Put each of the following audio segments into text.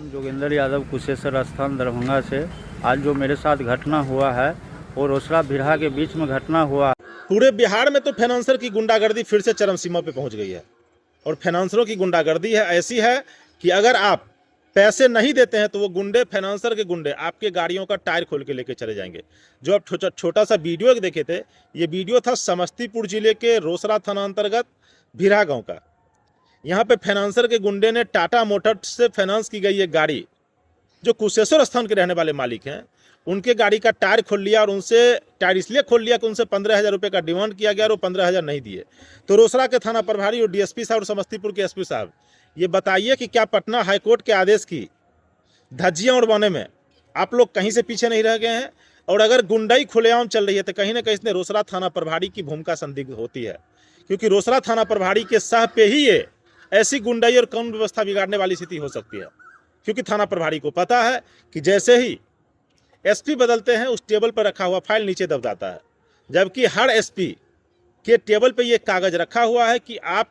नाम जोगिंदर यादव कुशेश्वर स्थान दरभंगा से। आज जो मेरे साथ घटना हुआ है वो रोसड़ा बिरहा के बीच में घटना हुआ। पूरे बिहार में तो फाइनेंसर की गुंडागर्दी फिर से चरम सीमा पे पहुंच गई है। और फाइनेंसरों की गुंडागर्दी है ऐसी है कि अगर आप पैसे नहीं देते हैं तो वो गुंडे, फाइनेंसर के गुंडे आपके गाड़ियों का टायर खोल के लेके चले जाएंगे। जो आप छोटा सा वीडियो देखे थे, ये वीडियो था समस्तीपुर जिले के रोसड़ा थाना अंतर्गत बिरहा गाँव का। यहाँ पे फाइनेंसर के गुंडे ने टाटा मोटर्स से फाइनेंस की गई एक गाड़ी, जो कुशेश्वर स्थान के रहने वाले मालिक हैं, उनके गाड़ी का टायर खोल लिया। और उनसे टायर इसलिए खोल लिया कि उनसे 15,000 रुपये का डिमांड किया गया और वो 15,000 नहीं दिए। तो रोसड़ा के थाना प्रभारी और डीएसपी साहब और समस्तीपुर के एसपी साहब, ये बताइए कि क्या पटना हाईकोर्ट के आदेश की धज्जियां उड़वाने में आप लोग कहीं से पीछे नहीं रह गए हैं? और अगर गुंडाई खुलेआम चल रही है तो कहीं ना कहीं इसमें रोसड़ा थाना प्रभारी की भूमिका संदिग्ध होती है, क्योंकि रोसड़ा थाना प्रभारी के सह पे ही ये ऐसी गुंडाई और कानून व्यवस्था बिगाड़ने वाली स्थिति हो सकती है। क्योंकि थाना प्रभारी को पता है कि जैसे ही एसपी बदलते हैं उस टेबल पर रखा हुआ फाइल नीचे दब जाता है, जबकि हर एसपी के टेबल पे ये कागज रखा हुआ है कि आप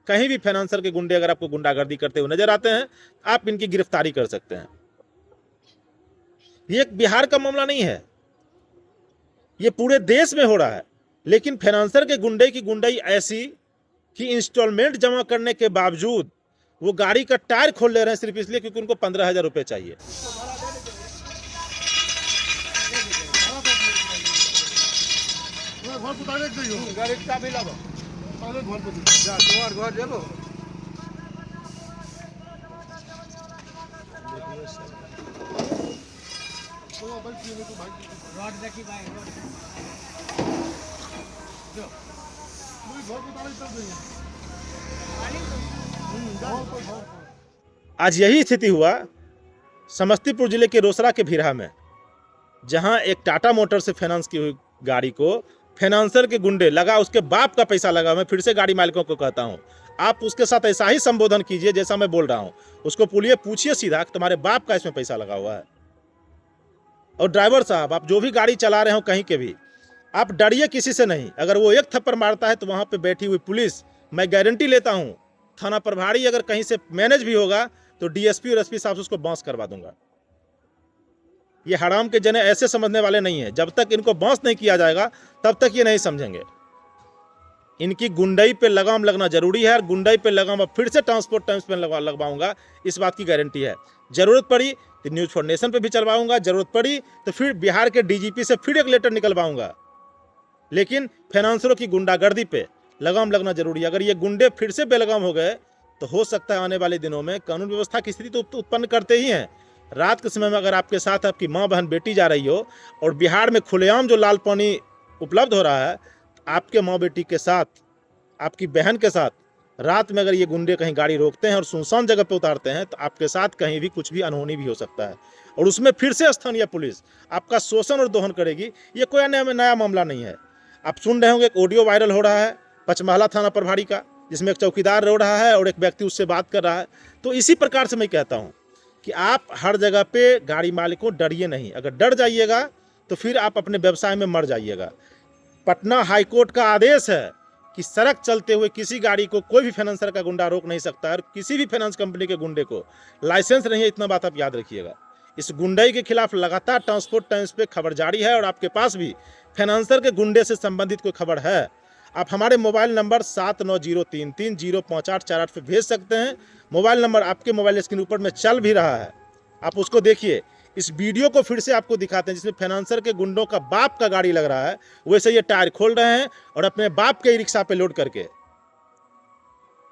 कहीं भी फाइनेंसर के गुंडे अगर आपको गुंडागर्दी करते हुए नजर आते हैं, आप इनकी गिरफ्तारी कर सकते हैं। ये एक बिहार का मामला नहीं है, ये पूरे देश में हो रहा है। लेकिन फाइनेंसर के गुंडे की गुंडाई ऐसी कि इंस्टॉलमेंट जमा करने के बावजूद वो गाड़ी का टायर खोल ले रहे हैं सिर्फ इसलिए क्योंकि उनको 15,000 रुपये चाहिए। आज यही स्थिति हुआ समस्तीपुर जिले के रोसड़ा के बिरहा में, जहां एक टाटा मोटर से फाइनेंस की हुई गाड़ी को फाइनेंसर के गुंडे, लगा उसके बाप का पैसा लगा। मैं फिर से गाड़ी मालिकों को कहता हूं, आप उसके साथ ऐसा ही संबोधन कीजिए जैसा मैं बोल रहा हूं। उसको पूछिए सीधा कि तुम्हारे बाप का इसमें पैसा लगा हुआ है। और ड्राइवर साहब, आप जो भी गाड़ी चला रहे हो कहीं के भी, आप डरिए किसी से नहीं। अगर वो एक थप्पड़ मारता है तो वहां पे बैठी हुई पुलिस, मैं गारंटी लेता हूं, थाना प्रभारी अगर कहीं से मैनेज भी होगा तो डीएसपी और एसपी साहब से उसको बांस करवा दूंगा। ये हराम के जने ऐसे समझने वाले नहीं है। जब तक इनको बांस नहीं किया जाएगा तब तक ये नहीं समझेंगे। इनकी गुंडाई पे लगाम लगना जरूरी है। और गुंडाई पे लगाम अब फिर से ट्रांसपोर्ट टाइम्स पे लगवाऊंगा, इस बात की गारंटी है। जरूरत पड़ी तो न्यूज़ फॉर नेशन पे भी चलवाऊंगा, जरूरत पड़ी तो फिर बिहार के डीजीपी से फिर एक लेटर निकलवाऊंगा। लेकिन फाइनेंसरों की गुंडागर्दी पे लगाम लगना जरूरी है। अगर ये गुंडे फिर से बेलगाम हो गए तो हो सकता है आने वाले दिनों में कानून व्यवस्था की स्थिति तो उत्पन्न करते ही हैं। रात के समय में अगर आपके साथ आपकी माँ बहन बेटी जा रही हो और बिहार में खुलेआम जो लाल पानी उपलब्ध हो रहा है, आपके माँ बेटी के साथ, आपकी बहन के साथ रात में अगर ये गुंडे कहीं गाड़ी रोकते हैं और सुनसान जगह पे उतारते हैं तो आपके साथ कहीं भी कुछ भी अनहोनी भी हो सकता है। और उसमें फिर से स्थानीय पुलिस आपका शोषण और दोहन करेगी। ये कोई नया मामला नहीं है। आप सुन रहे होंगे एक ऑडियो वायरल हो रहा है पचमहला थाना प्रभारी का, जिसमें एक चौकीदार रो रहा है और एक व्यक्ति उससे बात कर रहा है। तो इसी प्रकार से मैं कहता हूँ कि आप हर जगह पे गाड़ी मालिकों डरिए नहीं। अगर डर जाइएगा तो फिर आप अपने व्यवसाय में मर जाइएगा। पटना हाईकोर्ट का आदेश है कि सड़क चलते हुए किसी गाड़ी को कोई भी फाइनेंसर का गुंडा रोक नहीं सकता है। और किसी भी फाइनेंस कंपनी के गुंडे को लाइसेंस नहीं है, इतना बात आप याद रखिएगा। इस गुंडाई के खिलाफ लगातार ट्रांसपोर्ट टाइम्स पे खबर जारी है। और आपके पास भी फाइनेंसर के गुंडे से संबंधित कोई खबर है, आप हमारे मोबाइल नंबर 7903305848 पे भेज सकते हैं। मोबाइल नंबर आपके मोबाइल स्क्रीन ऊपर में चल भी रहा है, आप उसको देखिए। इस वीडियो को फिर से आपको दिखाते हैं जिसमें फाइनेंसर के गुंडों का बाप का गाड़ी लग रहा है, वैसे ये टायर खोल रहे हैं और अपने बाप के रिक्शा पे लोड करके,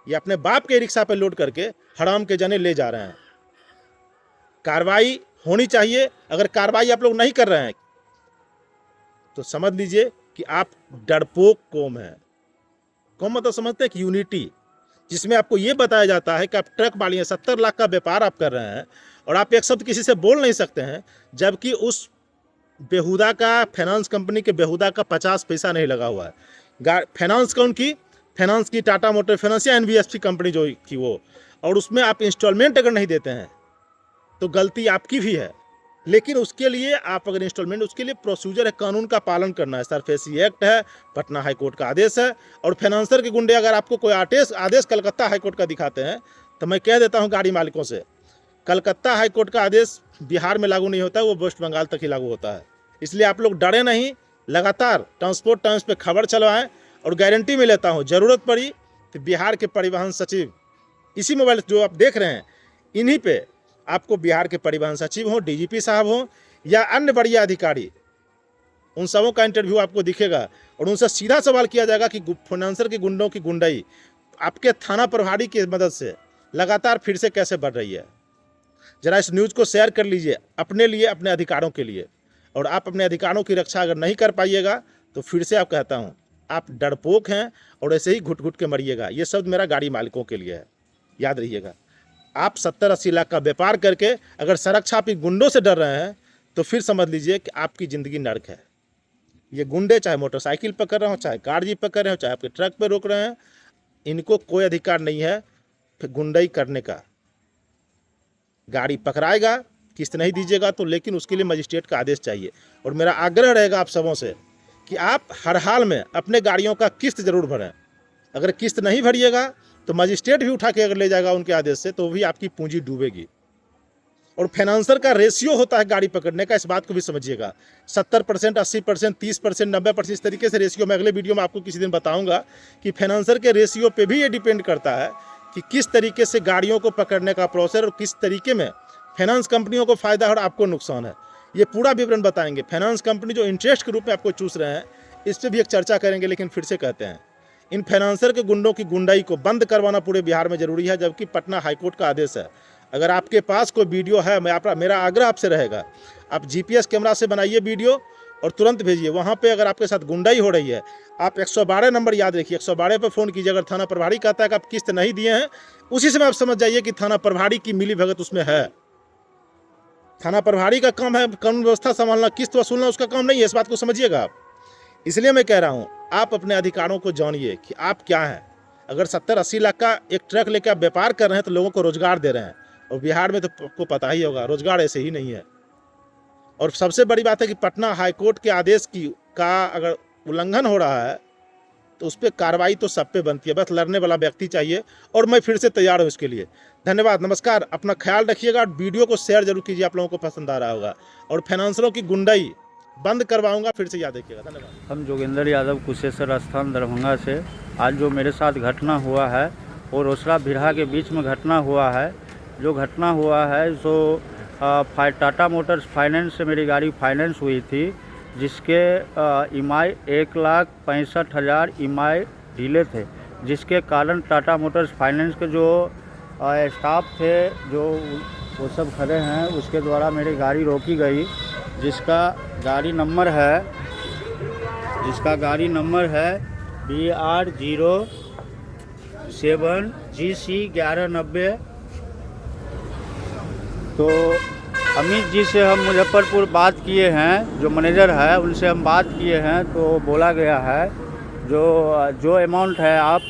ये अपने बाप के रिक्शा पे लोड करके हराम के जने ले जा रहे हैं। कार्रवाई होनी चाहिए। अगर कार्रवाई आप लोग नहीं कर रहे हैं तो समझ लीजिए कि आप डरपोक कौम है। कौम मतलब समझते हैं कि यूनिटी, जिसमें आपको ये बताया जाता है कि आप ट्रक वाली हैं, 70 लाख का व्यापार आप कर रहे हैं और आप एक शब्द किसी से बोल नहीं सकते हैं, जबकि उस बेहुदा का, फाइनेंस कंपनी के बेहुदा का 50 पैसा नहीं लगा हुआ है। फाइनेंस कौन की? फाइनेंस की टाटा मोटर फाइनेंस या एनबीएफसी कंपनी जो की वो, और उसमें आप इंस्टॉलमेंट अगर नहीं देते हैं तो गलती आपकी भी है। लेकिन उसके लिए आप अगर इंस्टॉलमेंट, उसके लिए प्रोसीजर है, कानून का पालन करना है। सरफेसी एक्ट है, पटना हाईकोर्ट का आदेश है। और फाइनेंसर के गुंडे अगर आपको कोई आदेश कलकत्ता हाईकोर्ट का दिखाते हैं तो मैं कह देता हूं गाड़ी मालिकों से कलकत्ता हाई कोर्ट का आदेश बिहार में लागू नहीं होता है, वो वेस्ट बंगाल तक ही लागू होता है। इसलिए आप लोग डरे नहीं, लगातार ट्रांसपोर्ट टाइम्स पे खबर चलवाएं और गारंटी में लेता हूँ ज़रूरत पड़ी तो बिहार के परिवहन सचिव, इसी मोबाइल जो आप देख रहे हैं इन्हीं पे आपको बिहार के परिवहन सचिव हों, डीजीपी साहब हों या अन्य बढ़िया अधिकारी, उन सबों का इंटरव्यू आपको दिखेगा और उनसे सीधा सवाल किया जाएगा कि फाइनेंसर के गुंडों की गुंडाई आपके थाना प्रभारी की मदद से लगातार फिर से कैसे बढ़ रही है। जरा इस न्यूज़ को शेयर कर लीजिए अपने लिए, अपने अधिकारों के लिए। और आप अपने अधिकारों की रक्षा अगर नहीं कर पाइएगा तो फिर से आप कहता हूँ आप डरपोक हैं और ऐसे ही घुट घुट के मरिएगा। ये शब्द मेरा गाड़ी मालिकों के लिए है, याद रहिएगा। आप 70-80 लाख का व्यापार करके अगर सड़क छापी गुंडों से डर रहे हैं तो फिर समझ लीजिए कि आपकी ज़िंदगी नर्क है। ये गुंडे चाहे मोटरसाइकिल पर कर रहे हो, चाहे कार जीप पर कर रहे हो, चाहे आपके ट्रक पर रोक रहे हैं, इनको कोई अधिकार नहीं है फिर गुंडाई करने का। गाड़ी पकड़ाएगा, किस्त नहीं दीजिएगा तो, लेकिन उसके लिए मजिस्ट्रेट का आदेश चाहिए। और मेरा आग्रह रहेगा आप सबों से कि आप हर हाल में अपने गाड़ियों का किस्त जरूर भरें। अगर किस्त नहीं भरिएगा तो मजिस्ट्रेट भी उठा के अगर ले जाएगा उनके आदेश से तो भी आपकी पूंजी डूबेगी। और फाइनेंसर का रेशियो होता है गाड़ी पकड़ने का, इस बात को भी समझिएगा। 70%, 80%, 30%, 90%, इस तरीके से रेशियो मैं अगले वीडियो में आपको किसी दिन बताऊंगा कि फाइनेंसर के रेशियो पे भी ये डिपेंड करता है कि किस तरीके से गाड़ियों को पकड़ने का प्रोसेस और किस तरीके में फाइनेंस कंपनियों को फ़ायदा और आपको नुकसान है, ये पूरा विवरण बताएंगे। फाइनेंस कंपनी जो इंटरेस्ट के रूप में आपको चूस रहे हैं, इस पर भी एक चर्चा करेंगे। लेकिन फिर से कहते हैं इन फाइनेंसर के गुंडों की गुंडाई को बंद करवाना पूरे बिहार में ज़रूरी है, जबकि पटना हाईकोर्ट का आदेश है। अगर आपके पास कोई वीडियो है, मेरा आग्रह आपसे रहेगा आप GPS कैमरा से बनाइए वीडियो और तुरंत भेजिए। वहाँ पे अगर आपके साथ गुंडाई हो रही है, आप 112 नंबर याद रखिए, 112 पे फ़ोन कीजिए। अगर थाना प्रभारी कहता है कि आप किस्त नहीं दिए हैं, उसी समय आप समझ जाइए कि थाना प्रभारी की मिली भगत उसमें है। थाना प्रभारी का काम है कानून व्यवस्था संभालना, किस्त वसूलना उसका काम नहीं है, इस बात को समझिएगा आप। इसलिए मैं कह रहा हूँ आप अपने अधिकारों को जानिए कि आप क्या हैं। अगर 70-80 लाख का एक ट्रक लेकर आप व्यापार कर रहे हैं तो लोगों को रोजगार दे रहे हैं, और बिहार में तो आपको पता ही होगा रोजगार ऐसे ही नहीं है। और सबसे बड़ी बात है कि पटना हाईकोर्ट के आदेश का अगर उल्लंघन हो रहा है तो उस पर कार्रवाई तो सब पे बनती है, बस लड़ने वाला व्यक्ति चाहिए। और मैं फिर से तैयार हूँ इसके लिए। धन्यवाद, नमस्कार, अपना ख्याल रखिएगा। वीडियो को शेयर जरूर कीजिए, आप लोगों को पसंद आ रहा होगा। और फाइनेंसरों की गुंडाई बंद करवाऊंगा, फिर से याद रखिएगा। धन्यवाद। हम जोगेंद्र यादव कुशेश्वर स्थान दरभंगा से। आज जो मेरे साथ घटना हुआ है वो रोसड़ा बिरहा के बीच में घटना हुआ है। जो घटना हुआ है सो टाटा मोटर्स फाइनेंस से मेरी गाड़ी फाइनेंस हुई थी, जिसके EMI 1,65,000 EMI ढीले थे, जिसके कारण टाटा मोटर्स फाइनेंस के जो स्टाफ थे जो वो सब खड़े हैं, उसके द्वारा मेरी गाड़ी रोकी गई, जिसका गाड़ी नंबर है BR07GC 1190। तो अमित जी से हम मुजफ्फरपुर बात किए हैं, जो मैनेजर है उनसे हम बात किए हैं, तो बोला गया है जो अमाउंट है आप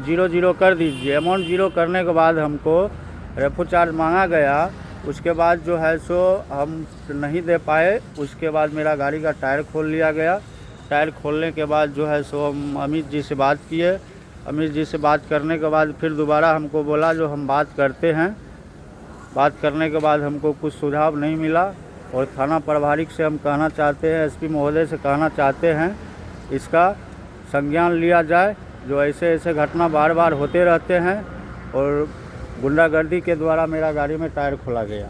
0 कर दीजिए। अमाउंट 0 करने के बाद हमको रेफो चार्ज मांगा गया, उसके बाद जो है सो हम नहीं दे पाए। उसके बाद मेरा गाड़ी का टायर खोल लिया गया। टायर खोलने के बाद जो है सो हम अमित जी से बात किए। अमित जी से बात करने के बाद फिर दोबारा हमको बोला जो हम बात करते हैं। बात करने के बाद हमको कुछ सुझाव नहीं मिला, और थाना प्रभारी से हम कहना चाहते हैं, SP महोदय से कहना चाहते हैं इसका संज्ञान लिया जाए। जो ऐसे घटना बार बार होते रहते हैं और गुंडागर्दी के द्वारा मेरा गाड़ी में टायर खोला गया।